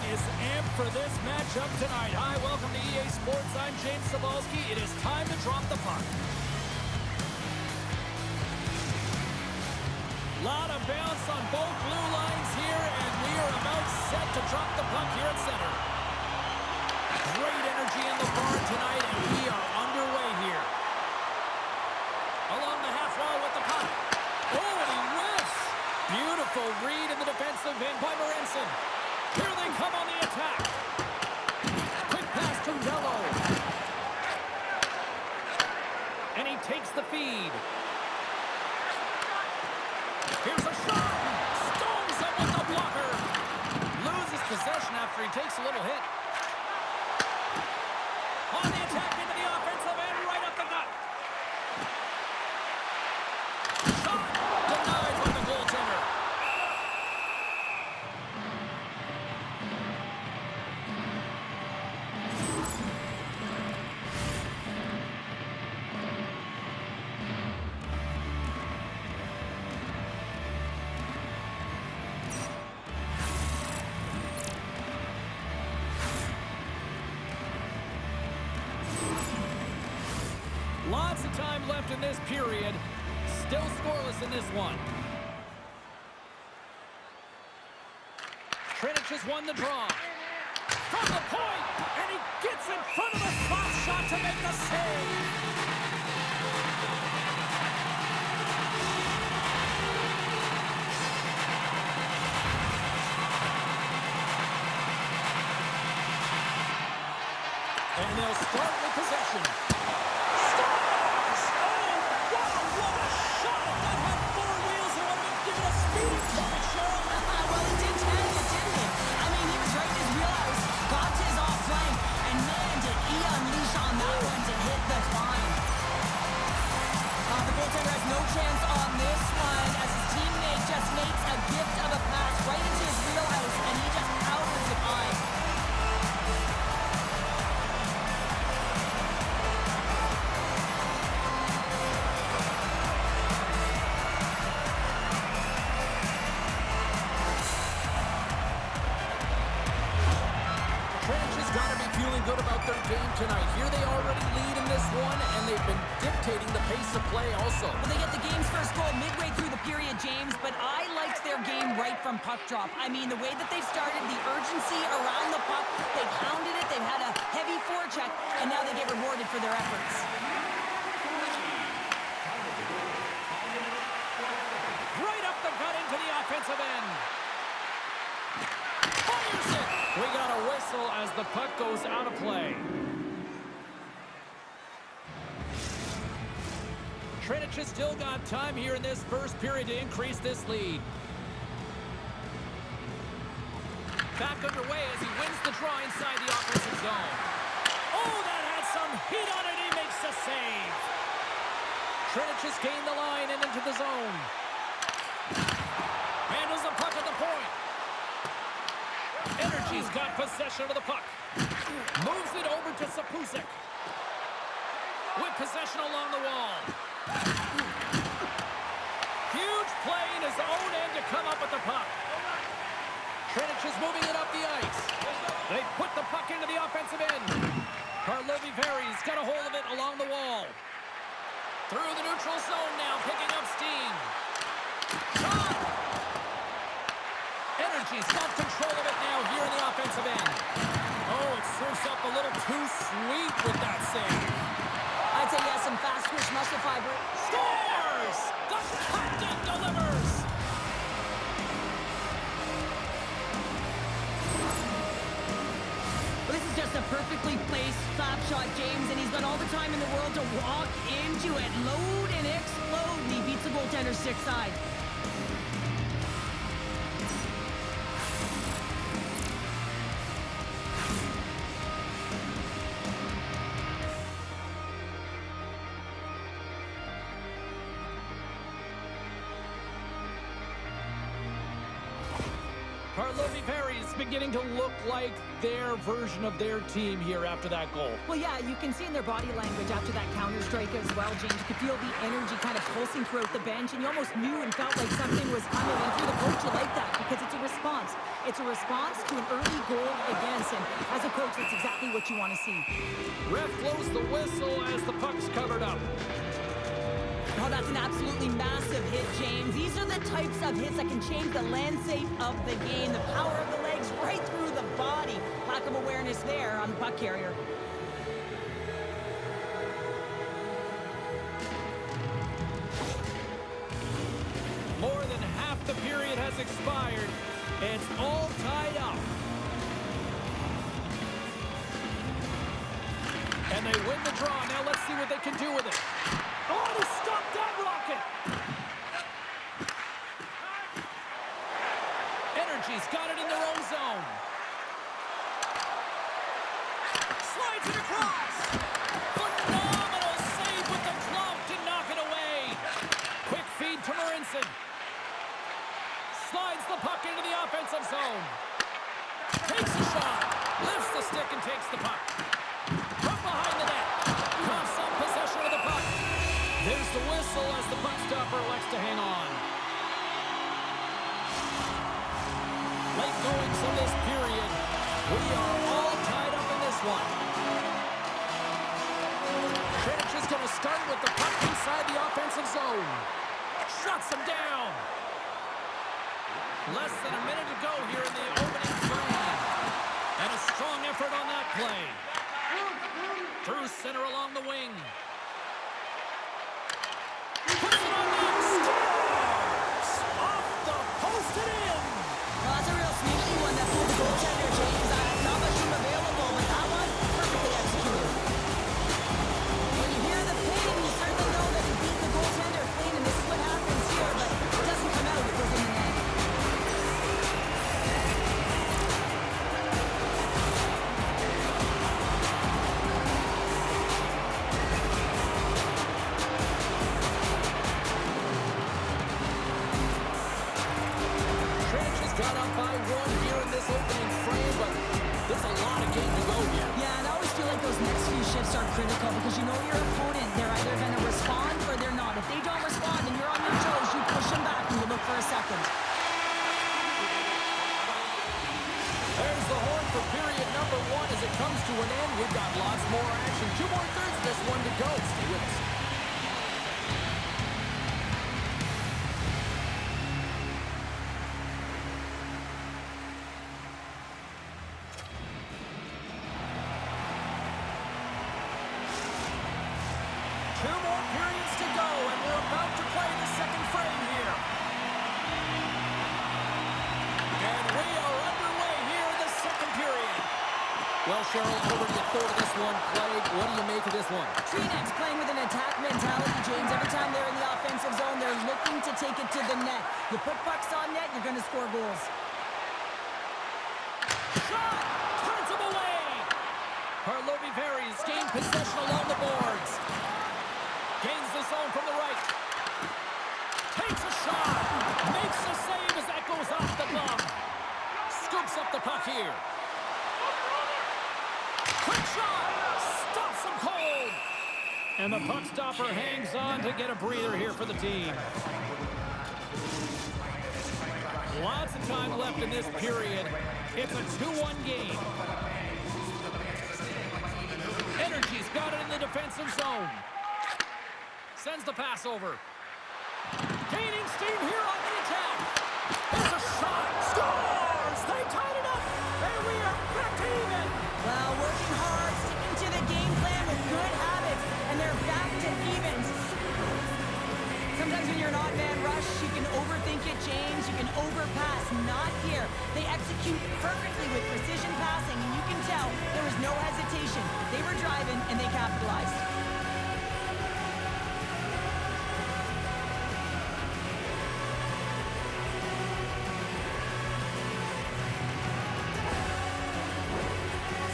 is amped for this matchup tonight. Hi, welcome to EA Sports. I'm James Cebulski. It is time to drop the puck. Lot of bounce on both blue lines here, and we are about set to drop the puck here at center. Great energy in the barn tonight, and we are underway here. Along the half wall with the puck. Oh, and he whiffs. Beautiful read in the defensive end by Morensen. Here they come on the attack. Quick pass to Dello. And he takes the feed. Here's a shot. Stones up with the blocker. Loses possession after he takes a little hit. On the attack into the offensive end, right up the gut. Shot denied by the goaltender. Lots of time left in this period. Still scoreless in this one. Třinec has won the draw. From the point, and he gets in front of the slot shot to make the save. And they'll start with possession. No chance on this one as his teammate just makes a gift of a pass right into his wheelhouse and he just powers it on. Třinec has got to be feeling good about their game tonight. Here they already lead in this one, and they've been dictating the pace of play also. Well, they get the game's first goal midway through the period, James, but I liked their game right from puck drop. I mean, the way that they've started, the urgency around the puck, they've hounded it, they've had a heavy forecheck, and now they get rewarded for their efforts. Right up the gut into the offensive end. Fires it! We got a whistle as the puck goes out of play. Třinec has still got time here in this first period to increase this lead. Back underway as he wins the draw inside the offensive zone. Oh, that had some heat on it. He makes the save. Třinec has gained the line and into the zone. Handles the puck at the point. Energy's got possession of the puck. Moves it over to Sapusek. With possession along the wall. Huge play in his own end to come up with the puck. Třinec is moving it up the ice. They put the puck into the offensive end. Karlovy has got a hold of it along the wall. Through the neutral zone now, picking up steam. Shot! Energy's got control of it now here in the offensive end. Oh, it serves up a little too sweet with that save. I'd say he has some fast twitch muscle fiber. Scores! The captain delivers! Well, this is just a perfectly placed slap shot, James, and he's got all the time in the world to walk into it, load and explode, and he beats the goaltender's stick side. Karlovy beginning to look like their version of their team here after that goal. Well, yeah, you can see in their body language after that counter strike as well, James. You could feel the energy kind of pulsing throughout the bench, and you almost knew and felt like something was coming. And if you're the coach, you like that because it's a response. It's a response to an early goal against, and as a coach, that's exactly what you want to see. Ref blows the whistle as the puck's covered up. Oh, that's an absolutely massive hit, James. These are the types of hits that can change the landscape of the game. The power of the legs right through the body. Lack of awareness there on the puck carrier. More than half the period has expired. It's all tied up. And they win the draw. Now let's see what they can do with it. Oh, he stopped that rocket! Energy's got it in their own zone. Slides it across. Phenomenal save with the glove to knock it away. Quick feed to Marinson. Slides the puck into the offensive zone. Takes a shot. Lifts the stick and takes the puck. From behind the net. Coughs up possession of the puck. There's the whistle as the puck stopper elects to hang on. Late goings of this period. We are all tied up in this one. Třinec is going to start with the puck inside the offensive zone. Shuts him down. Less than a minute to go here in the opening frame. And a strong effort on that play. Through center along the wing. Puts it on net. Scores! Off the post and in. Well, that's a real sneaky one that pulled the goaltender, James. Not much room available, but that one perfectly executed. When you hear the ping, you certainly know that he beat the goaltender clean, and this is what happens here, but it doesn't come out. It goes in the net. Got up by one here in this opening frame, but there's a lot of game to go here. Yeah, and I always feel like those next few shifts are critical because you know your opponent, they're either going to respond or they're not. If they don't respond and you're on your toes, you push them back and you look for a second. There's the horn for period number one as it comes to an end. We've got lots more action. 2 more thirds of this one to go. Stay with us. Well, Cheryl, over to the third of this one played. What do you make of this one? Třinec playing with an attack mentality, James. Every time they're in the offensive zone, they're looking to take it to the net. You put pucks on net, you're going to score goals. Shot! Turns him away! Karlovy gained possession along the boards. Gains the zone from the right. Takes a shot! Makes the save as that goes off the glove. Scoops up the puck here. Quick shot! Stops him cold! And the puck stopper hangs on to get a breather here for the team. Lots of time left in this period. It's a 2-1 game. Energy's got it in the defensive zone. Sends the pass over. Gaining steam here on the attack. There's a shot! Scores! They tied it up! And we are back to even! Well, working hard, sticking to the game plan with good habits, and they're back to evens. Sometimes when you're an odd man rush, you can overthink it, James. You can overpass. Not here. They execute perfectly with precision passing, and you can tell there was no hesitation. They were driving, and they capitalized.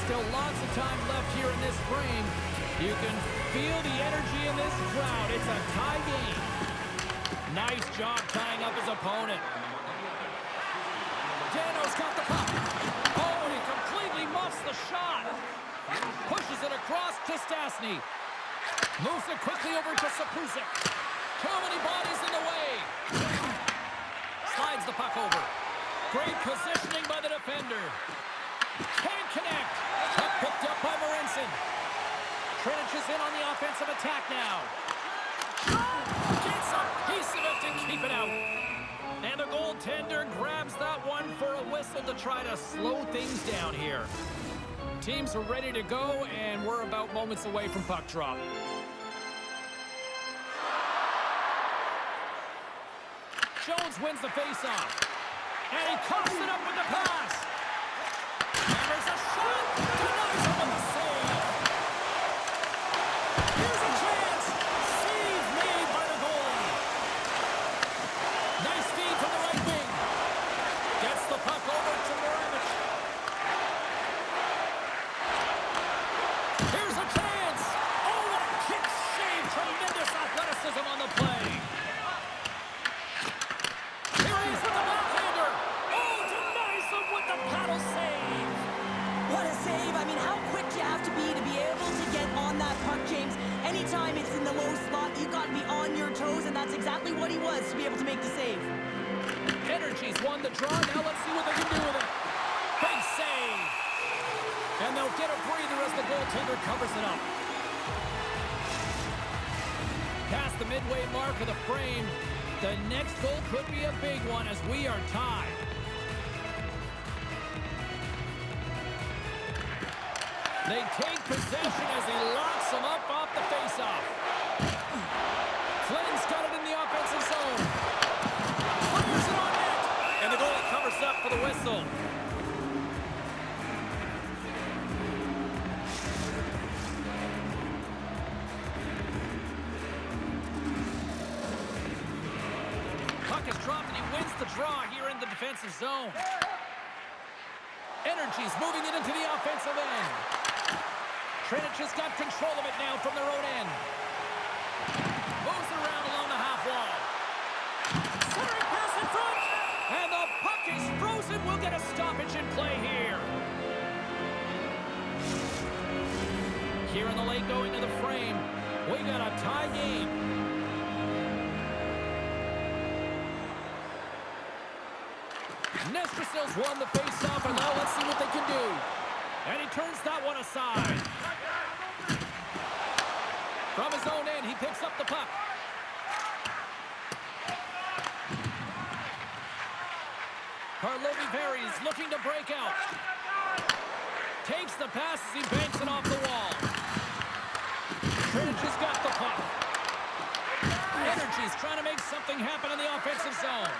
Still lots of time left here in this frame. You can feel the energy in this crowd. It's a tie game. Nice job tying up his opponent. Dano's got the puck. the shot. Pushes it across to Stastny. Moves it quickly over to Sapusic. Too many bodies in the way. Slides the puck over. Great positioning by the defender. Can't connect. Puck picked up by Morensen. Třinec is in on the offensive attack now. Gets a piece of it to keep it out. And the goaltender grabs that one for a whistle to try to slow things down here. Teams are ready to go, and we're about moments away from puck drop. Jones wins the faceoff. And he coughs it up with the pass. And there's a shot. Denies him with the save. Here's a chance. Save made by the goalie. Nice feed from the right wing. Gets the puck over to Moravich. Here's a chance. Oh, what a kick save. Tremendous athleticism on the play. Here he is with the backhander. Oh, denies him with the paddle save. What a save. I mean, how quick you have to be able to get on that puck, James. Anytime it's in the low slot, you've got to be on your toes, and that's exactly what he was to be able to make the save. Energy's won the draw. Now let's see what they can do with it. Big save. And they'll get a breather as the goaltender covers it up. Past the midway mark of the frame. The next goal could be a big one as we are tied. They take possession as he locks him up off the faceoff. Flynn's got it in the offensive zone. Fires it on net. And the goalie covers up for the whistle. Puck is dropped and he wins the draw here in the defensive zone. Energy's moving it into the offensive end. Třinec has got control of it now from their own end. Moves it around along the half wall. Centering pass in front. And the puck is frozen. We'll get a stoppage in play here. Here in the late going to the frame. We got a tie game. Nestrasil's won the faceoff, and now let's see what they can do. And he turns that one aside. From his own end, he picks up the puck. Karlovy varies, looking to break out. Takes the pass as he banks it off the wall. Třinec has got the puck. Energy's trying to make something happen in the offensive zone.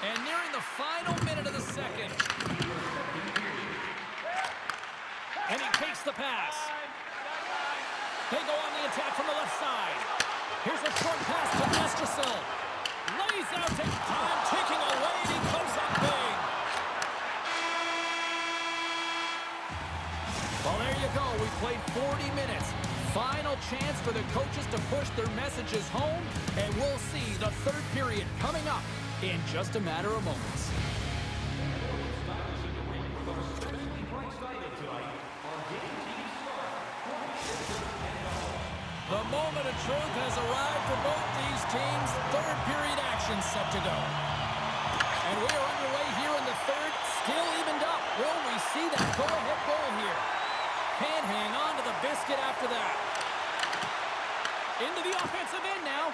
And nearing the final minute of the second. And he takes the pass. They go on the attack from the left side. Here's a short pass to Nestrasil. Lays out to time, taking away, and he comes up big. Well, there you go. We played 40 minutes. Final chance for the coaches to push their messages home, and we'll see the third period coming up in just a matter of moments. The moment of truth has arrived for both these teams. Third period action set to go. And we are underway here in the third, still evened up. Will we see that go-ahead goal here? Can't hang on to the biscuit after that. Into the offensive end now.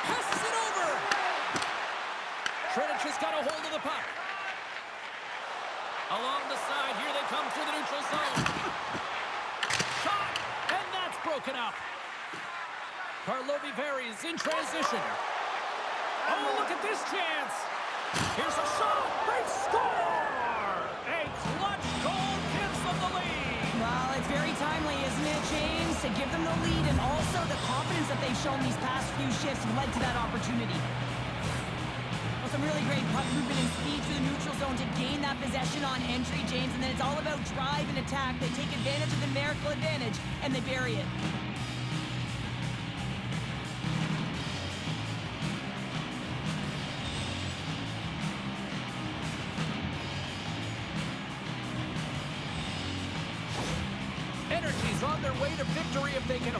Passes it over. Třinec has got a hold of the puck. Along the side, here they come through the neutral zone. Shot, and that's broken up. Karlovy varies in transition. Oh, look at this chance. Here's a shot. They score! A clutch goal gives them the lead. Well, it's very timely, isn't it, James? To give them the lead, and also the confidence that they've shown these past few shifts led to that opportunity. Well, some really great puck movement and speed through the neutral zone to gain that possession on entry, James, and then it's all about drive and attack. They take advantage of the numerical advantage, and they bury it.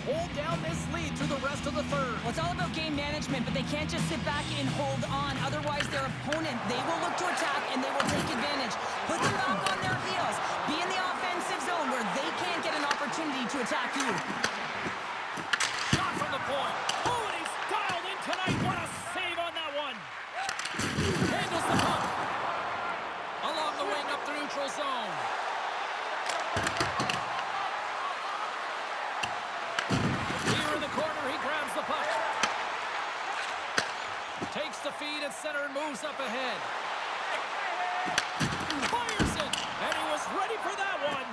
hold down this lead through the rest of the third. Well, it's all about game management, but they can't just sit back and hold on. Otherwise, their opponent, they will look to attack, and they will take advantage. Put them back on their heels. Be in the offensive zone where they can't get an opportunity to attack you. Shot from the point. Oh, and he's dialed in tonight. What a save on that one. Handles the puck. Along the wing up the neutral zone. Here in the corner, he grabs the puck. Takes the feed at center and moves up ahead. Fires it, and he was ready for that one.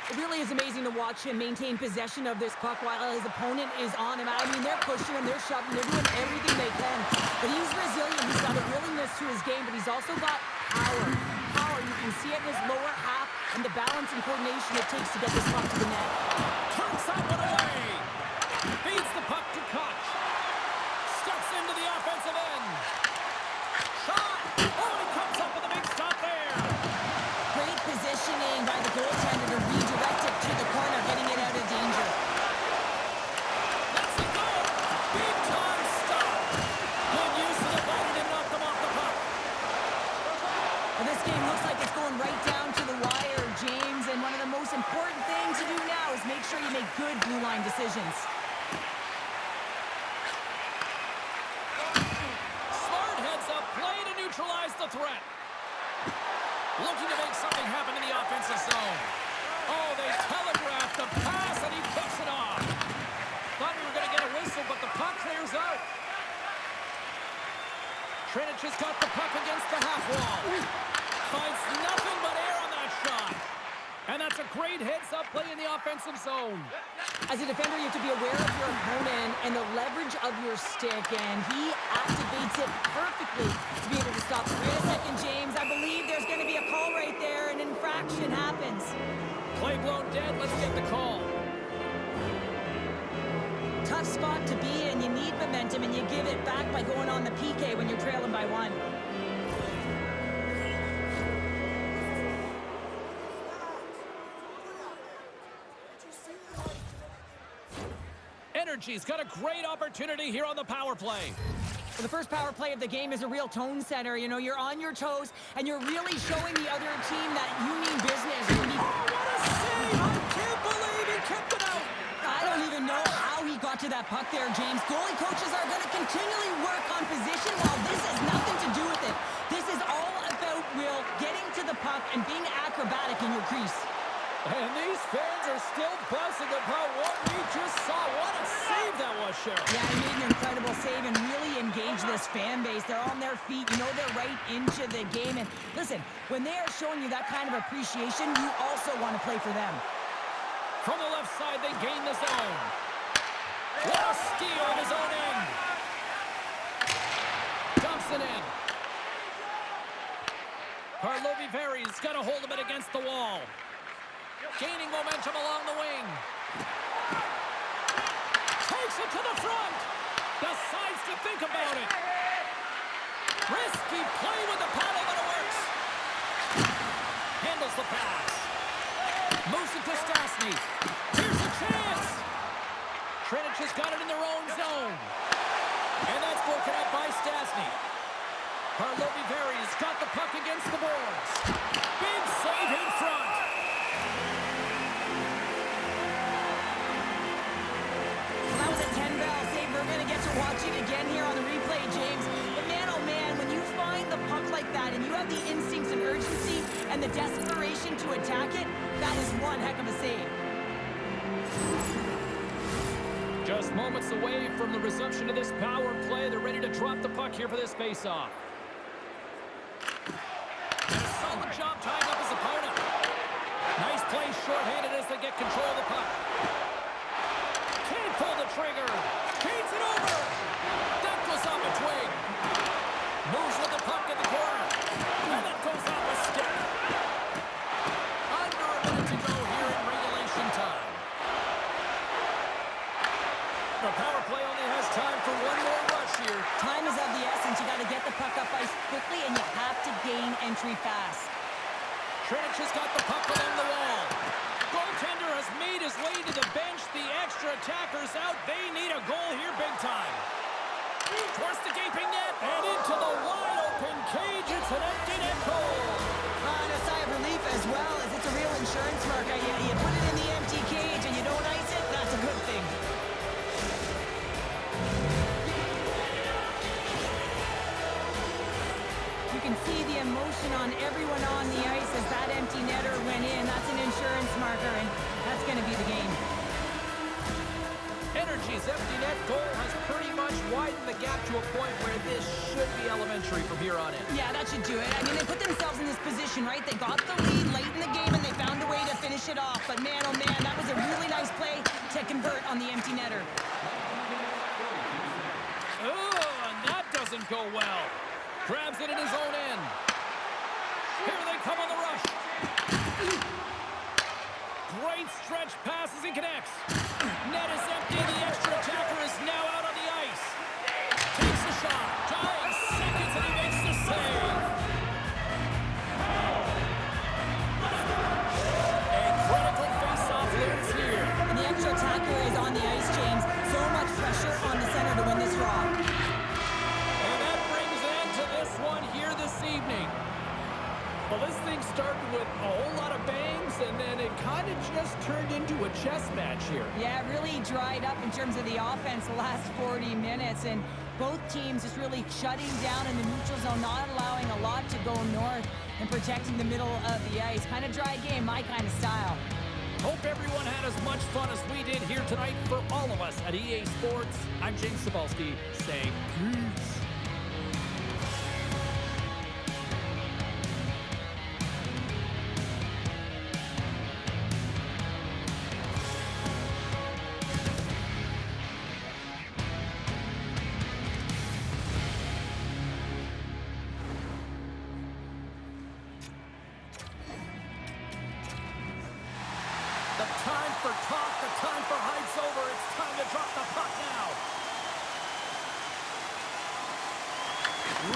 It really is amazing to watch him maintain possession of this puck while his opponent is on him. I mean, they're pushing him, they're shoving, they're doing everything they can. But he's resilient, he's got a willingness to his game, but he's also got power. Power, you can see it in his lower half and the balance and coordination it takes to get this puck to the net. Turns that one away. Feeds the puck to Koch. Steps into the offensive end. Shot! Oh, he comes up with a big stop there. Great positioning by the goaltender to redirect it to the corner, getting it out of danger. Let's it go. Big time stop. Good use of the body to knock them off the puck. Well, this game looks like it's going right down to the wire, James, and one of the most important things to do now is make sure you make good blue line decisions. Smart heads up, play to neutralize the threat. Looking to make something happen in the offensive zone. Oh, they telegraphed the pass, and he picks it off. Thought we were going to get a whistle, but the puck clears out. Třinec has got the puck against the half wall. Finds nothing but air on that shot. And that's a great heads-up play in the offensive zone. As a defender, you have to be aware of your opponent and the leverage of your stick, and he activates it perfectly to be able to stop. Wait a second, James. I believe there's going to be a call right there. An infraction happens. Play blown dead. Let's get the call. Tough spot to be in. You need momentum, and you give it back by going on the PK when you're trailing by one. Energy's got a great opportunity here on the power play. Well, the first power play of the game is a real tone setter. You know, you're on your toes, and you're really showing the other team that you mean business. Oh, what a save! I can't believe he kept it out. I don't even know how he got to that puck there, James. Goalie coaches are going to continually work on position while this has nothing to do with it. This is all about, Will, getting to the puck and being acrobatic in your crease. And these fans are still buzzing about what we just saw. What a save that was, Sheriff. Yeah, he made an incredible save and really engaged this fan base. They're on their feet. You know they're right into the game. And listen, when they are showing you that kind of appreciation, you also want to play for them. From the left side, they gain the zone. What a steal in his own end. Dumps it in. Karlovy varies. Got a hold of it against the wall. Gaining momentum along the wing. Takes it to the front. Decides to think about it. Risky play with the paddle, but it works. Handles the pass. Moves it to Stastny. Here's a chance. Třinec has got it in their own zone. And that's broken up by Stastny. Karlovy varies. Got the puck against the boards. Big save in front. That was a 10-ball save. We're going to get to watch it again here on the replay, James. But man, oh man, when you find the puck like that and you have the instincts and urgency and the desperation to attack it, that is one heck of a save. Just moments away from the resumption of this power play. They're ready to drop the puck here for this face-off. And a solid job tying up his opponent. Nice play shorthanded as they get control of the puck. Can't pull the trigger. Feeds it over. That goes off a twig. Moves with the puck at the corner. And that goes off a stick. Under a minute to go here in regulation time. The power play only has time for one more rush here. Time is of the essence. You got to get the puck up ice quickly, and you have to gain entry fast. Třinec has got the puck along the wall. Goaltender has made his way to the bench. The extra attackers out. They need a goal here big time. Towards the gaping net and into the wide open cage. It's an empty net goal. And a sigh of relief as well, as it's a real insurance marker. You put it in the empty cage and you don't ice it, that's a good thing. You can see the emotion on everyone on the ice as that empty netter went in. That's an insurance marker, and that's going to be the game. Energy's empty net goal has pretty much widened the gap to a point where this should be elementary from here on in. Yeah, that should do it. I mean, they put themselves in this position, right? They got the lead late in the game, and they found a way to finish it off. But man, oh man, that was a really nice play to convert on the empty netter. Oh, and that doesn't go well. Grabs it in his own end. Here they come on the rush. Great stretch pass as he connects. Net is empty. The extra attacker is now out on the ice. Takes the shot. Dying seconds and he makes the save. A critical face-off looms here. And the extra attacker is on the ice, James. So much pressure on the center to win this draw. And that brings an end to this one here this evening. Well, this thing started with a whole lot of bangs, and then it kind of just turned into a chess match here. Yeah, it really dried up in terms of the offense the last 40 minutes, and both teams just really shutting down in the neutral zone, not allowing a lot to go north and protecting the middle of the ice. Kind of dry game, my kind of style. Hope everyone had as much fun as we did here tonight. For all of us at EA Sports, I'm James Cebulski saying peace. The time for talk, the time for hype's over. It's time to drop the puck now.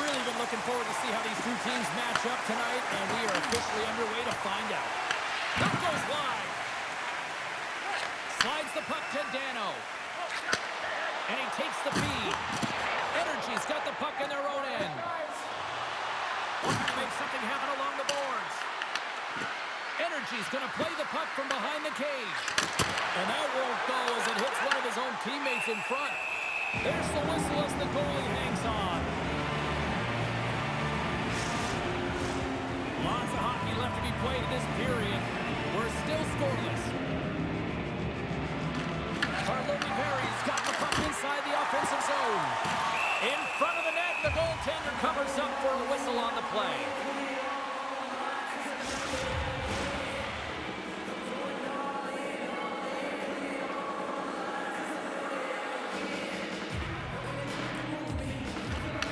Really been looking forward to see how these two teams match up tonight, and we are officially underway to find out. Puck goes wide. Slides the puck to Dano. And he takes the feed. Energy's got the puck in their own end. Looking to make something happen along the boards. Energy's going to play the puck from behind the cage. And that won't go as it hits one of his own teammates in front. There's the whistle as the goalie hangs on. Lots of hockey left to be played in this period. We're still scoreless. Karlovy got the puck inside the offensive zone. In front of the net, the goaltender covers up for a whistle on the play.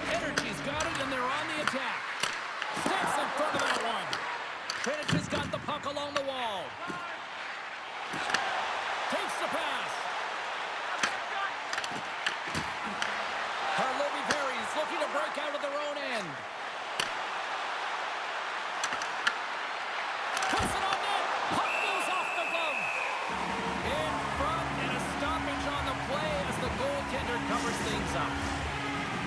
Energy's got it, and they're on the attack. Steps in front of that one. Třinec has got the puck along the wall. Takes the pass. Karlovy looking to break out of their own end. Puts it on net. Puck goes off the glove. In front, and a stoppage on the play as the goaltender covers things up.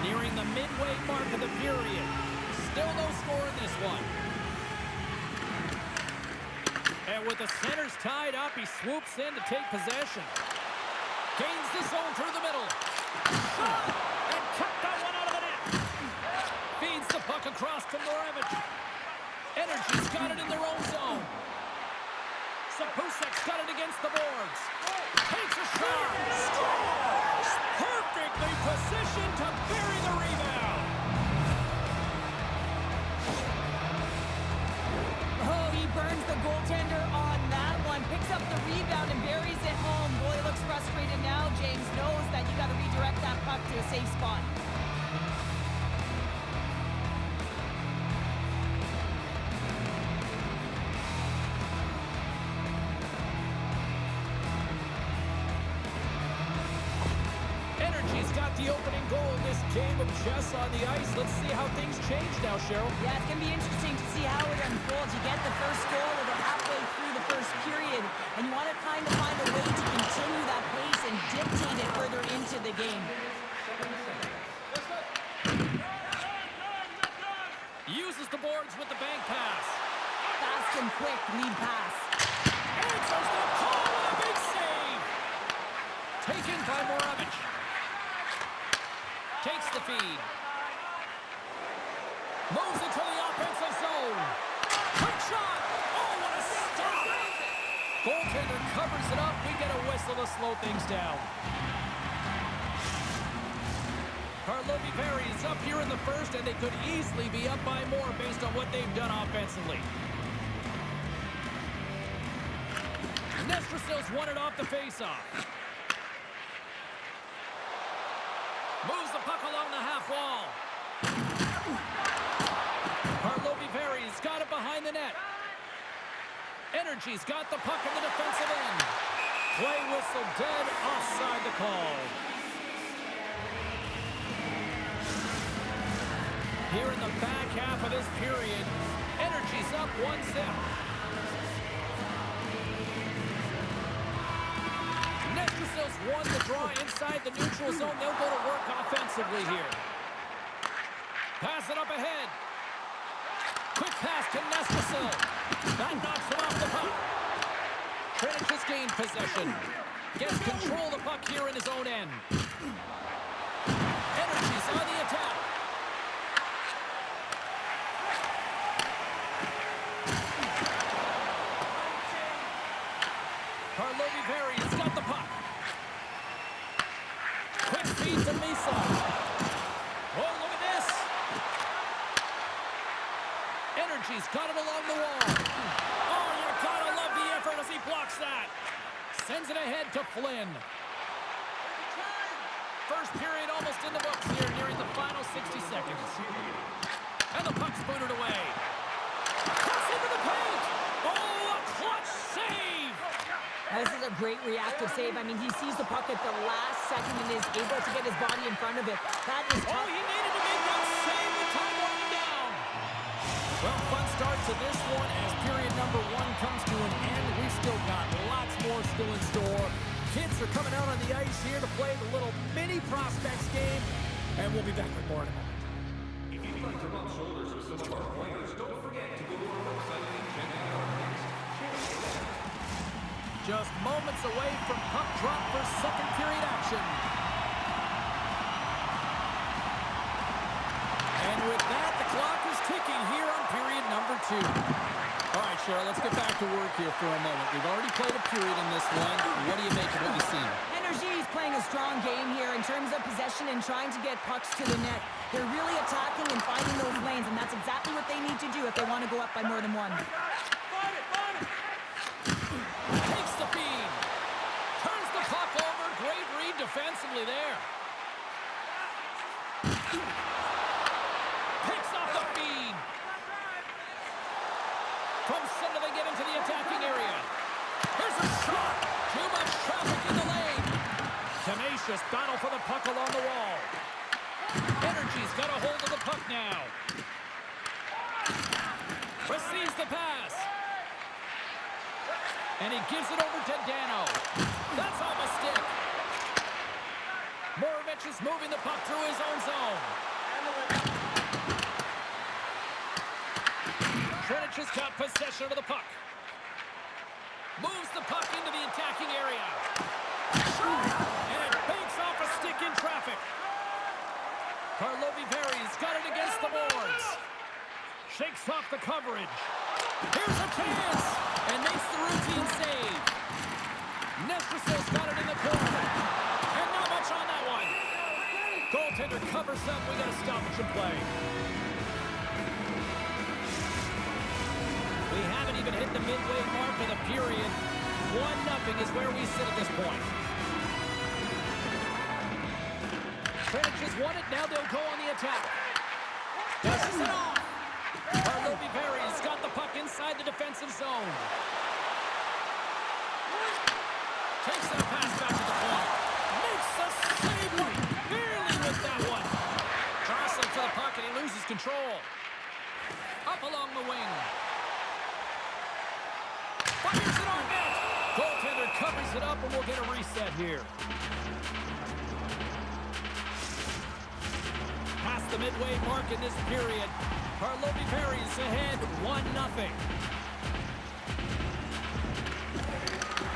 Nearing the midway mark of the period. Still no score in this one. And with the centers tied up, he swoops in to take possession. Gains the zone through the middle. Shot! And kicked that one out of the net. Feeds the puck across to Moravich. Energy's got it in their own zone. Sapusak's got it against the boards. Takes a shot. Scores! Perfectly positioned to bury the rebound. Oh, he burns the goaltender on that one. Picks up the rebound and buries it home. Goalie looks frustrated now. James knows that you got to redirect that puck to a safe spot. Energy's got the opening goal in this game of chess on the ice. Let's see how things change now, Cheryl. Yeah, it's going to be interesting to see how it unfolds. You get the first goal about halfway through the first first period, and you want to kind of find a way to continue that pace and dictate it further into the game. Uses the boards with the bank pass. Fast and quick lead pass. Answers the call with a big save. Taken by Moravich. Takes the feed. Moves into the offensive zone. Quick shot. Oh, what a stop. Goaltender covers it up. We get a whistle to slow things down. Karlovy varies up here in the first, and they could easily be up by more based on what they've done offensively. Nestrasil's won it off the faceoff. Moves the puck along the half wall. Karlovy varies, got it behind the net. Energy's got the puck in the defensive end. Play whistle dead, offside the call. Here in the back half of this period, Energy's up 1-0. Nestrasil's won the draw inside the neutral zone. They'll go to work offensively here. Pass it up ahead. Quick pass to Nestrasil. That knocks him off the puck. Třinec has gained possession. Gets control of the puck here in his own end. Energy's on the attack. Karlovy varies, got the puck. Quick feed to Misa. Oh, look at this. Energy's got it along the wall. Oh, you gotta love the effort as he blocks that. Sends it ahead to Flynn. First period almost in the books here, nearing the final 60 seconds. And the puck's booted away. Cuts into the paint. Oh, a clutch save. This is a great reactive save. I mean, he sees the puck at the last second and is able to get his body in front of it. That is tough. Oh, he needed to make that save with time running down. Well, fun start to this one as period number 1 comes to an end. We've still got lots more still in store. Kids are coming out on the ice here to play the little mini prospects game, and we'll be back with more in a moment. If you'd like to rub shoulders with some of our players, don't forget to go to our website and check out our picks. Just moments away from puck drop for second period action. And with that, the clock is ticking here on period number 2. All right, Cheryl, let's get back to work here for a moment. We've already played a period in this one. What do you make of what you've seen? Energy is playing a strong game here in terms of possession and trying to get pucks to the net. They're really attacking and finding those lanes, and that's exactly what they need to do if they want to go up by more than 1. Takes the feed. Turns the puck over. Great read defensively there. Picks off the feed. From center, they get into the attacking area. Here's a shot. Too much traffic in the lane. Tenacious battle for the puck along the wall. Energy's got a hold of the puck now. Receives the pass. And he gives it over to Dano. That's off a stick. Moravich is moving the puck through his own zone. Třinec has got possession of the puck. Moves the puck into the attacking area. And it banks off a stick in traffic. Karlovy varies, got it against the boards. Shakes off the coverage. Here's a chance. And makes the routine save. Nestrasil's got it in the corner. And not much on that one. Goaltender covers up. We got a stoppage of play. We haven't even hit the midway mark of the period. 1-0 is where we sit at this point. Třinec has won it. Now they'll go on the attack. Dishes it off. Karlovy varies. Got the puck inside the defensive zone. Takes that pass back to the point. Makes the save. Barely with that one. Jostling for the puck and he loses control. Up along the wing. Fires it on the midway mark in this period. Karlovy Varies ahead 1-0.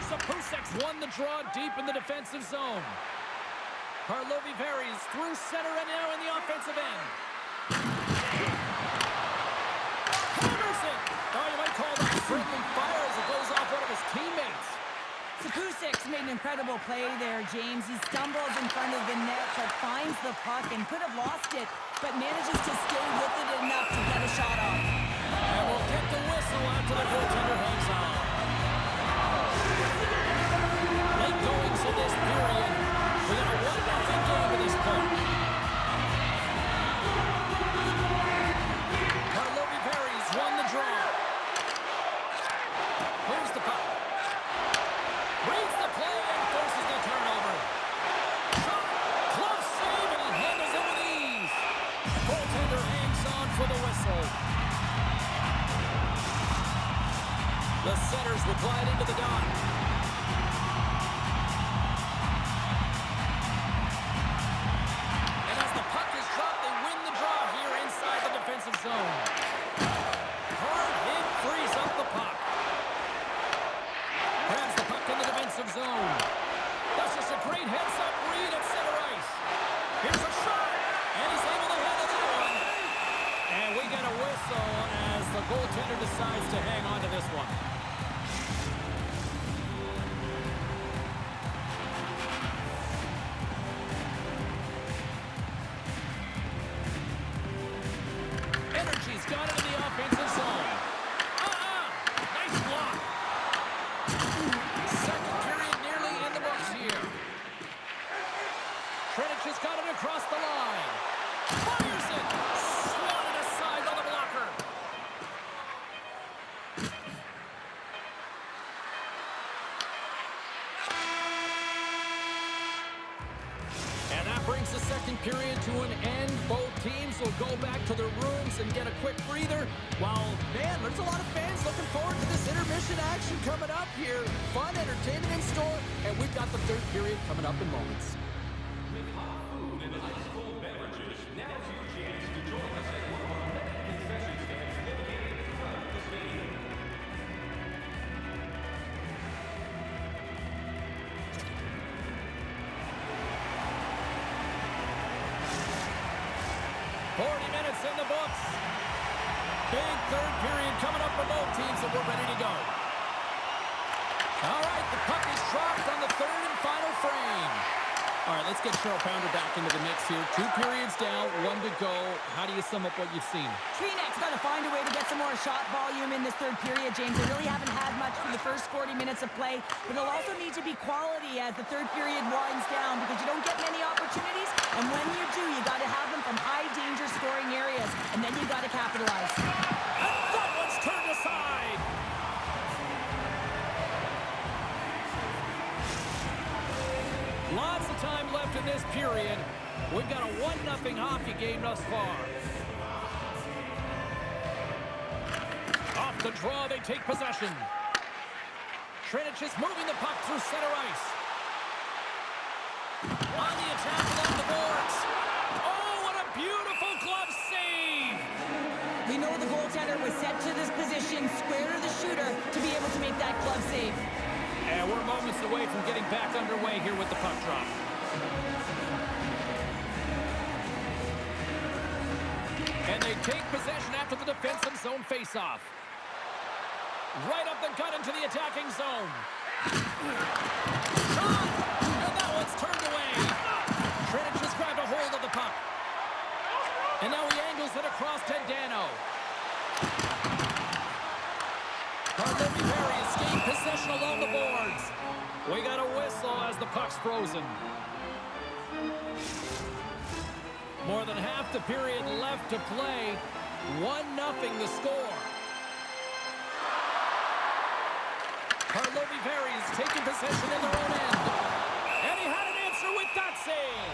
Sapusek's won the draw deep in the defensive zone. Karlovy Varies through center and now in the offensive end. Hammers it! Oh, you might call that friendly fire as it goes off one of his teammates. Sapusek's made an incredible play there, James. He stumbles in front of the net, but finds the puck and could have lost it, but manages to stay with it enough to get a shot off. And we'll get the whistle after the goaltender hangs on. Late goings in this period. We got a 1-0 game at this point. Karlovy Varies won the draw. Here's the puck. Reads the play and forces the turnover. Shot, glove save, and he handles it with ease. Goaltender hangs on for the whistle. The Setters will glide into the dot. And as the puck is dropped, they win the draw here inside the defensive zone. Hard hit frees up the puck. Grabs the puck in the defensive zone. That's just a great heads-up read at center ice. Here's a shot, and he's able to handle that one. And we get a whistle as the goaltender decides to hang on to this one. Energy's got it in the offensive zone. Nice block. Second period nearly in the books here. Třinec has got it across the line. Fires it. Swatted aside by the blocker. And that brings the second period to an end. Both teams will go back to their rooms and get a quick breather. While, man, there's a lot of fans looking forward to this intermission action coming up here. Fun, entertainment in store, and we've got the third period coming up in moments. With hot food and ice-cold beverages, now's your chance to join us at one of our many concession stands located throughout the stadium. Minutes in the books. Big third period coming up for both teams, and we're ready to go. All right, the puck is dropped on the third and final frame. All right, let's get Cheryl Pounder back into the mix here. 2 periods down, 1 to go. How do you sum up what you've seen? Třinec's got to find a way to get some more shot volume in this third period, James. They really haven't had much for the first 40 minutes of play, but it'll also need to be quality as the third period winds down because you don't get many opportunities, and when you do, you got to have them from high-danger scoring areas, and then you got to capitalize. And that one's turned aside. Lots of time left in this period. We've got a 1-0 hockey game thus far. Off the draw, they take possession. Třinec is moving the puck through center ice. On the attack along the boards. Oh, what a beautiful glove save! We know the goaltender was set to this position, square to the shooter, to be able to make that glove save. And we're moments away from getting back underway here with the puck drop. And they take possession after the defensive zone faceoff. Right up the gut into the attacking zone. Shot! And that one's turned away. Třinec just grabbed a hold of the puck. And now he angles it across to Dano. Karlovy Varies gained possession along the boards. We got a whistle as the puck's frozen. More than half the period left to play. 1-0 the score. Karlovy Varies taking possession in their own end. And he had an answer with that save.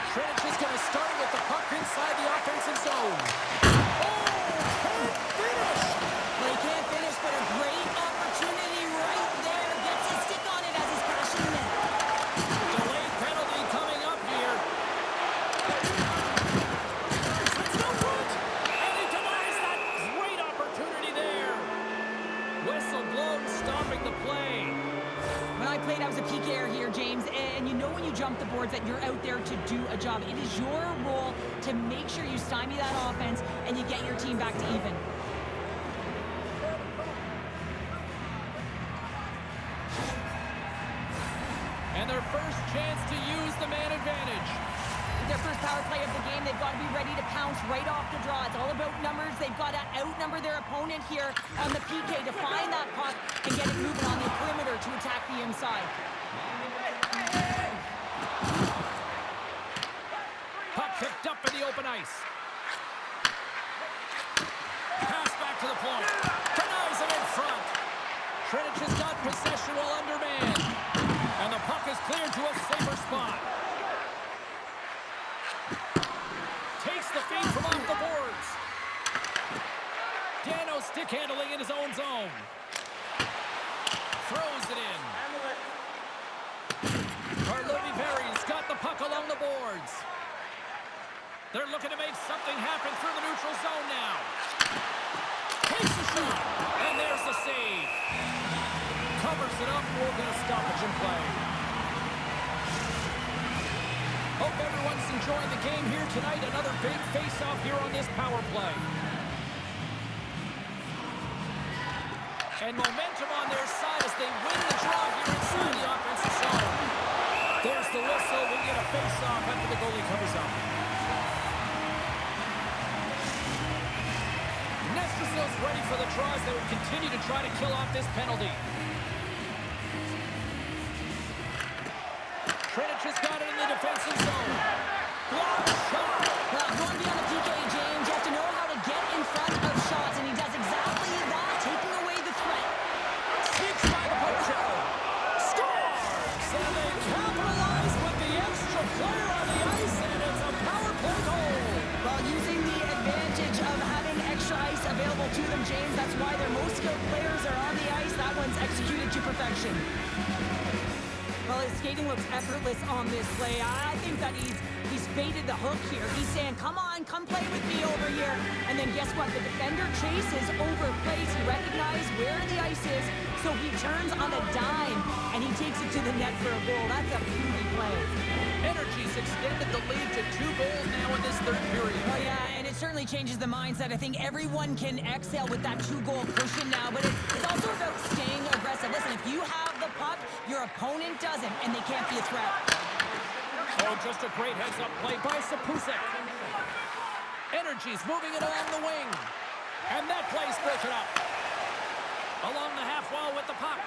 Třinec is going to start with the puck inside the offensive zone. Oh, can't finish! It's no good. And he denies that great opportunity there. Whistle blown, stopping the play. When I played, I was a PKer here, James, and you know when you jump the boards that you're out there to do a job. It is your role to make sure you stymie that offense and you get your team back to even. And their first chance to use the man advantage. Their first power play of the game, they've got to be ready to pounce right off the draw. It's all about numbers. They've got to outnumber their opponent here on the PK to find that puck and get it moving on the perimeter to attack the inside. Puck picked up in the open ice. Pass back to the point. Denies him in front. Třinec has got possession while undermanned. And the puck is cleared to a safer spot. Takes the feed from off the boards. Dano stick handling in his own zone. Throws it in. Karlovy got the puck along the boards. They're looking to make something happen through the neutral zone now. Takes a shot, and there's the save. Covers it up, we're going to stoppage in play. Hope everyone's enjoying the game here tonight. Another big face-off here on this power play. And momentum on their side as they win the draw here inside the offensive zone. There's the whistle. We get a face-off after the goalie covers up. Nestersil's ready for the draws. They will continue to try to kill off this penalty. Třinec has got it in the defensive zone. Block shot. Well, if you want to be on the PK, James, you have to know how to get in front of shots, and he does exactly that, taking away the threat. Sneaks by the poacher. Scores! And they capitalize with the extra player on the ice, and it's a power play goal. Well, using the advantage of having extra ice available to them, James, that's why their most skilled players are on the ice. That one's executed to perfection. Well, his skating looks effortless on this play. I think that he's baited the hook here. He's saying, come on, come play with me over here. And then guess what? The defender chases over plays. He recognizes where the ice is, so he turns on a dime, and he takes it to the net for a goal. That's a beauty play. Energy's extended the lead to 2 goals now in this third period. Oh, yeah, and it certainly changes the mindset. I think everyone can exhale with that 2-goal cushion now, but it's also about staying aggressive. Listen, if you have the puck, your opponent doesn't, and they can't be a threat. Oh, just a great heads-up play by Sapusek. Energy's moving it along the wing. And that play's broken up. Along the half wall with the puck.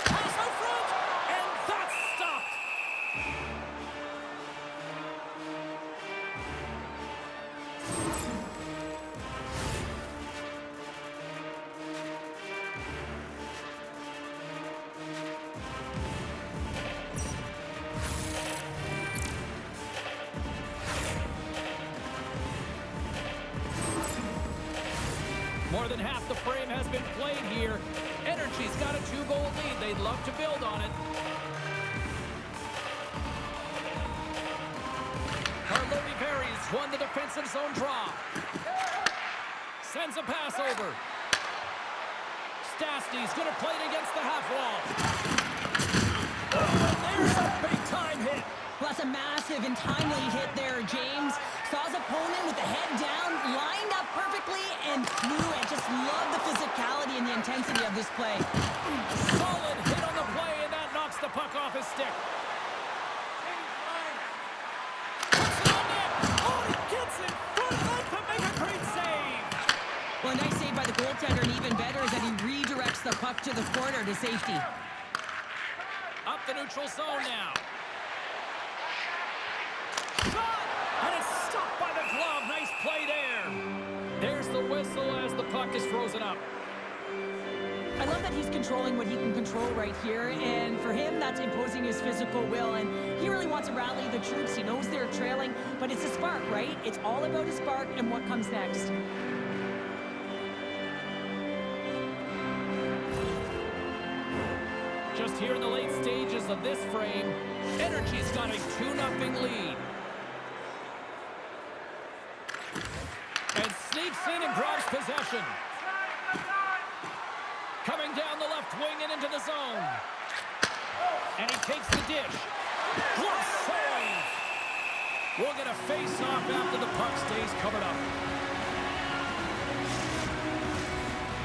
Pass out front, and that's stopped. More than half the frame has been played here. Energy's got a 2-goal lead. They'd love to build on it. Karlovy won the defensive zone draw. Sends a pass over. Stastny's going to play it against the half wall. Oh, there's a big-time hit. Well, that's a massive and timely hit there, James. Saw his opponent with the head down, lined up perfectly, and flew it. Just love the physicality and the intensity of this play. Solid hit on the play, and that knocks the puck off his stick. Puts it on net. Oh, he gets it. Good leg to make a great save. Well, a nice save by the goaltender, and even better is that he redirects the puck to the corner to safety. Up the neutral zone now. Shot! And it's stopped by the glove. Nice play there. There's the whistle as the puck is frozen up. I love that he's controlling what he can control right here, and for him, that's imposing his physical will, and he really wants to rally the troops. He knows they're trailing, but it's a spark, right? It's all about a spark and what comes next. Just here in the late stages of this frame, Energy's got a 2-0 lead. breaks in and grabs possession. Coming down the left wing and into the zone. And he takes the dish. Glove save. We'll get a face-off after the puck stays covered up.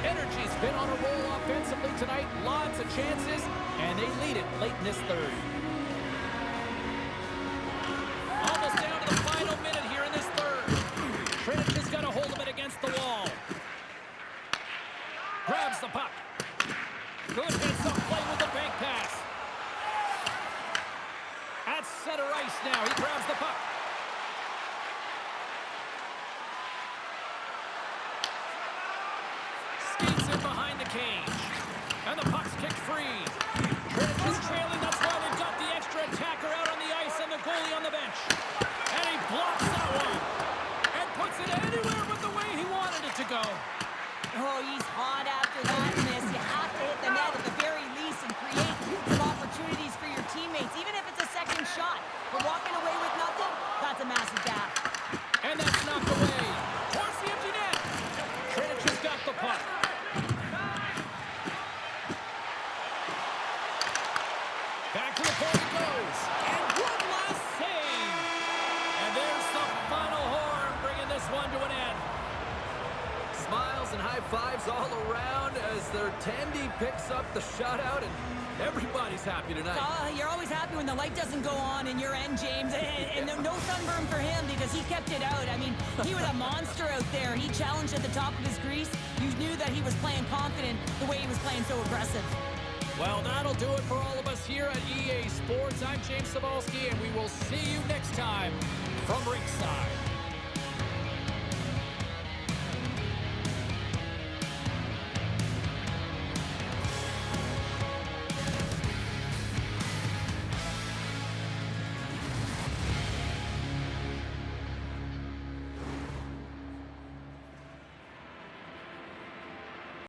Energy's been on a roll offensively tonight. Lots of chances, and they lead it late in this third. Almost down to the final minute here in this third. Třinec has got a hold of it against the wall. Grabs the puck. Good heads-up play with the bank pass. At center ice now, he grabs the puck. Skates in behind the cage. And the puck's kicked free. Třinec is trailing, that's why they've got the extra attacker out on the ice and the goalie on the bench. And he blocks that one. And puts it anywhere but the way he wanted it to go. Oh, he's hot after that miss. You have to hit the net at the very least and create some opportunities for your teammates, even if it's a second shot. But walking away with nothing, that's a massive gap. And that's knocked away. Towards the empty net. Třinec has got the puck. Back to the point it goes. And one last save. And there's the final horn, bringing this one to an end. Smiles and high fives all around as their Tandy picks up the shutout, and everybody's happy tonight. You're always happy when the light doesn't go on in your end, James. And no sunburn for him because he kept it out. I mean, he was a monster out there. He challenged at the top of his crease. You knew that he was playing confident the way he was playing so aggressive. Well, that'll do it for all of us here at EA Sports. I'm James Cebulski, and we will see you next time from ringside.